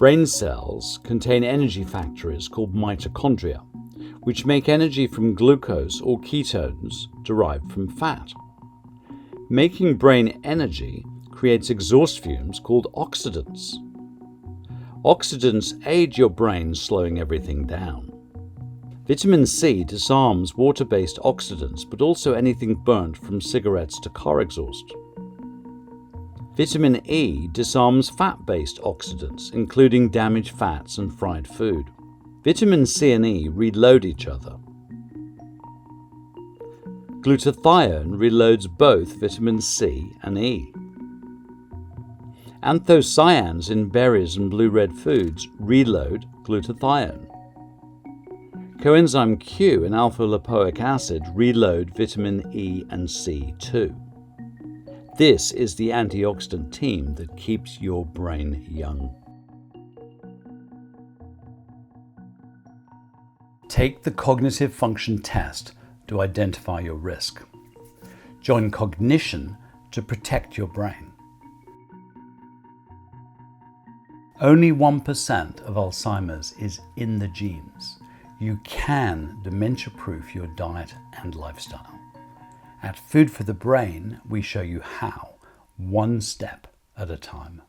Brain cells contain energy factories called mitochondria, which make energy from glucose or ketones derived from fat. Making brain energy creates exhaust fumes called oxidants. Oxidants aid your brain, slowing everything down. Vitamin C disarms water-based oxidants, but also anything burnt from cigarettes to car exhaust. Vitamin E disarms fat-based oxidants, including damaged fats and fried food. Vitamin C and E reload each other. Glutathione reloads both vitamin C and E. Anthocyanins in berries and blue-red foods reload glutathione. Coenzyme Q and alpha-lipoic acid reload vitamin E and C too. This is the antioxidant team that keeps your brain young. Take the cognitive function test to identify your risk. Join cognition to protect your brain. Only 1% of Alzheimer's is in the genes. You can dementia-proof your diet and lifestyle. At Food for the Brain, we show you how, one step at a time.